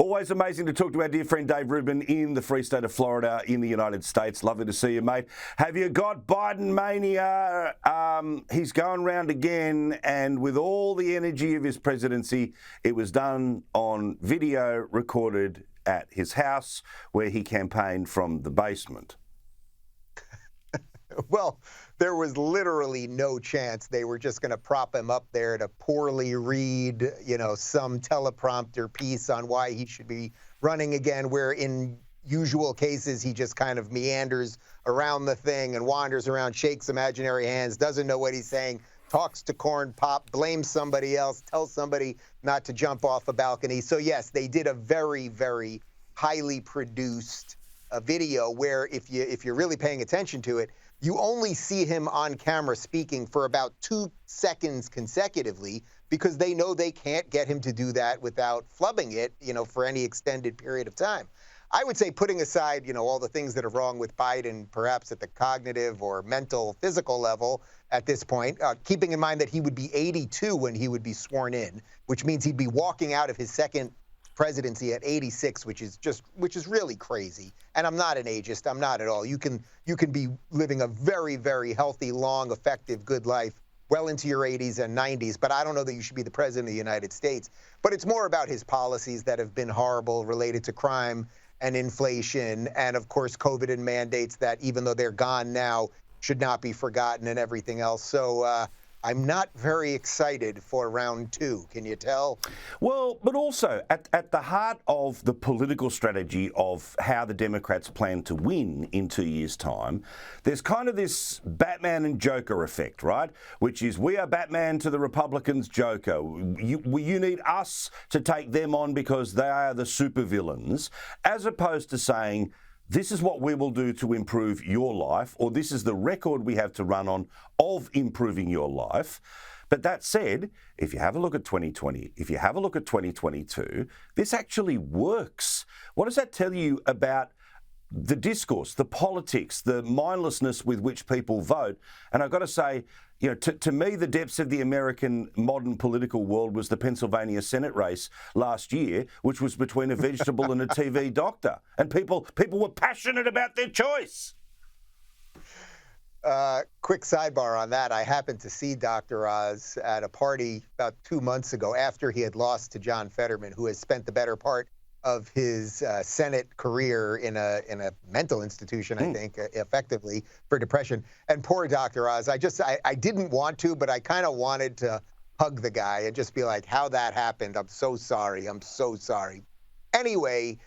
Always amazing to talk to our dear friend Dave Rubin in the free state of Florida in the United States. Lovely to see you, mate. Have you got Biden mania? He's going round again, and with all the energy of his presidency, it was done on video recorded at his house where he campaigned from the basement. Well, there was literally no chance they were just going to prop him up there to poorly read, some teleprompter piece on why he should be running again, where in usual cases he just kind of meanders around the thing and wanders around, shakes imaginary hands, doesn't know what he's saying, talks to Corn Pop, blames somebody else, tells somebody not to jump off a balcony. So, yes, they did a very, very highly produced video where if you're really paying attention to it, you only see him on camera speaking for about 2 seconds consecutively because they know they can't get him to do that without flubbing it, for any extended period of time. I would say, putting aside, all the things that are wrong with Biden, perhaps at the cognitive or mental, physical level at this point, keeping in mind that he would be 82 when he would be sworn in, which means he'd be walking out of his second presidency at 86, which is really crazy. And I'm not an ageist. I'm not at all. You can be living a very, very healthy, long, effective, good life well into your 80s and 90s. But I don't know that you should be the president of the United States. But it's more about his policies that have been horrible, related to crime and inflation, and of course COVID and mandates that, even though they're gone now, should not be forgotten, and everything else. So I'm not very excited for round two. Can you tell? Well, but also at the heart of the political strategy of how the Democrats plan to win in 2 years' time, there's kind of this Batman and Joker effect, right? Which is, we are Batman to the Republicans' Joker. You need us to take them on because they are the supervillains, as opposed to saying, this is what we will do to improve your life, or this is the record we have to run on of improving your life. But that said, if you have a look at 2020, if you have a look at 2022, this actually works. What does that tell you about the discourse, the politics, the mindlessness with which people vote? And I've got to say, to me, the depths of the American modern political world was the Pennsylvania Senate race last year, which was between a vegetable and a TV doctor. And people were passionate about their choice. Quick sidebar on that. I happened to see Dr. Oz at a party about 2 months ago after he had lost to John Fetterman, who has spent the better part of his Senate career in a mental institution, I think, effectively, for depression. And poor Dr. Oz, I didn't want to, but I kind of wanted to hug the guy and just be like, how that happened. I'm so sorry. I'm so sorry. Anyway,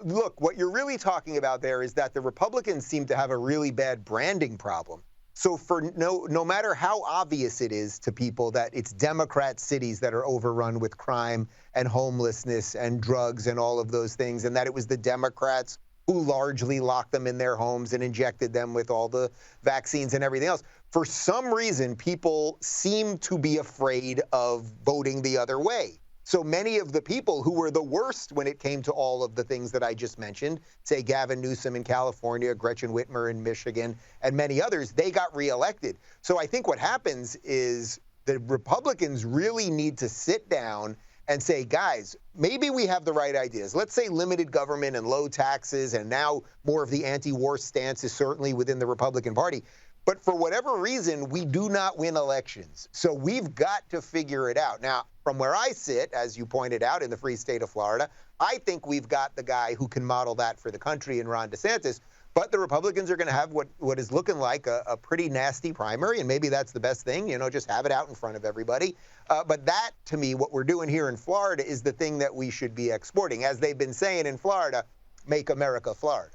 look, what you're really talking about there is that the Republicans seem to have a really bad branding problem. So for no matter how obvious it is to people that it's Democrat cities that are overrun with crime and homelessness and drugs and all of those things, and that it was the Democrats who largely locked them in their homes and injected them with all the vaccines and everything else, for some reason, people seem to be afraid of voting the other way. So many of the people who were the worst when it came to all of the things that I just mentioned, say Gavin Newsom in California, Gretchen Whitmer in Michigan, and many others, they got reelected. So I think what happens is the Republicans really need to sit down and say, guys, maybe we have the right ideas. Let's say limited government and low taxes, and now more of the anti-war stance is certainly within the Republican Party. But for whatever reason, we do not win elections. So we've got to figure it out. Now, from where I sit, as you pointed out, in the free state of Florida, I think we've got the guy who can model that for the country in Ron DeSantis. But the Republicans are going to have what is looking like a pretty nasty primary, and maybe that's the best thing, just have it out in front of everybody. But that, to me, what we're doing here in Florida is the thing that we should be exporting. As they've been saying in Florida, make America Florida.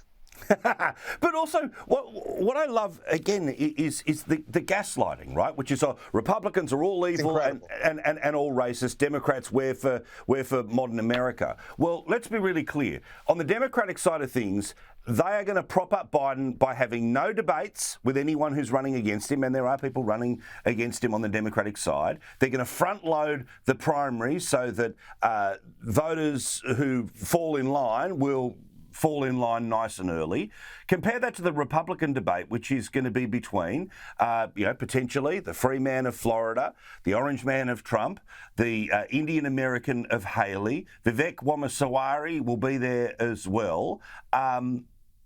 But also, what I love, again, is the gaslighting, right? Which is Republicans are all evil and all racist. Democrats, we're for modern America. Well, let's be really clear. On the Democratic side of things, they are going to prop up Biden by having no debates with anyone who's running against him, and there are people running against him on the Democratic side. They're going to front load the primaries so that voters who fall in line will fall in line nice and early. Compare that to the Republican debate, which is going to be between, potentially the free man of Florida, the orange man of Trump, the Indian American of Haley. Vivek Ramaswamy will be there as well.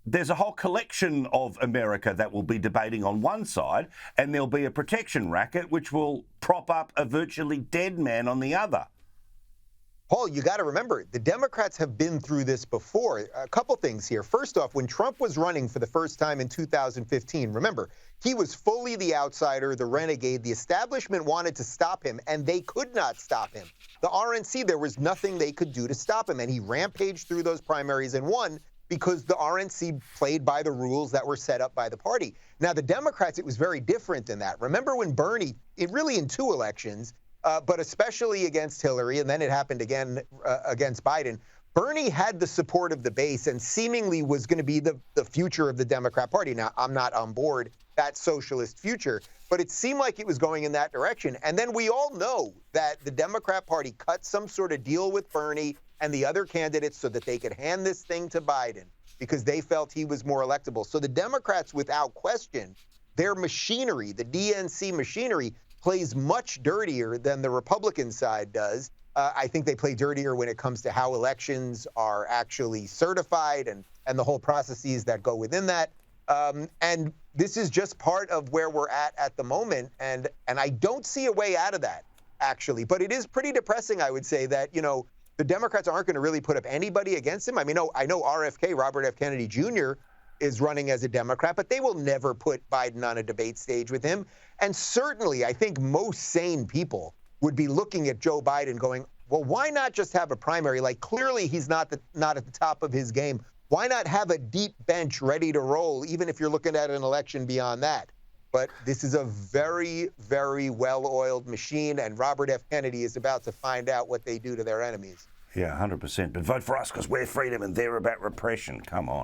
There's a whole collection of America that will be debating on one side, and there'll be a protection racket which will prop up a virtually dead man on the other. Paul, you got to remember, the Democrats have been through this before. A couple things here. First off, when Trump was running for the first time in 2015, remember, he was fully the outsider, the renegade. The establishment wanted to stop him, and they could not stop him. The RNC, there was nothing they could do to stop him, and he rampaged through those primaries and won because the RNC played by the rules that were set up by the party. Now, the Democrats, it was very different than that. Remember when Bernie, really in 2 elections, but especially against Hillary, and then it happened again against Biden, Bernie had the support of the base and seemingly was going to be the future of the Democrat Party. Now, I'm not on board that socialist future, but it seemed like it was going in that direction. And then we all know that the Democrat Party cut some sort of deal with Bernie and the other candidates so that they could hand this thing to Biden because they felt he was more electable. So the Democrats, without question, their machinery, the DNC machinery, plays much dirtier than the Republican side does. I think they play dirtier when it comes to how elections are actually certified and the whole processes that go within that. And this is just part of where we're at the moment. And I don't see a way out of that, actually. But it is pretty depressing, I would say, that, the Democrats aren't going to really put up anybody against him. I mean, I know RFK, Robert F. Kennedy Jr., is running as a Democrat, but they will never put Biden on a debate stage with him. And certainly, I think most sane people would be looking at Joe Biden going, well, why not just have a primary? Like, clearly he's not at the top of his game. Why not have a deep bench ready to roll, even if you're looking at an election beyond that? But this is a very, very well-oiled machine, and Robert F. Kennedy is about to find out what they do to their enemies. Yeah, 100%. But vote for us because we're freedom and they're about repression. Come on.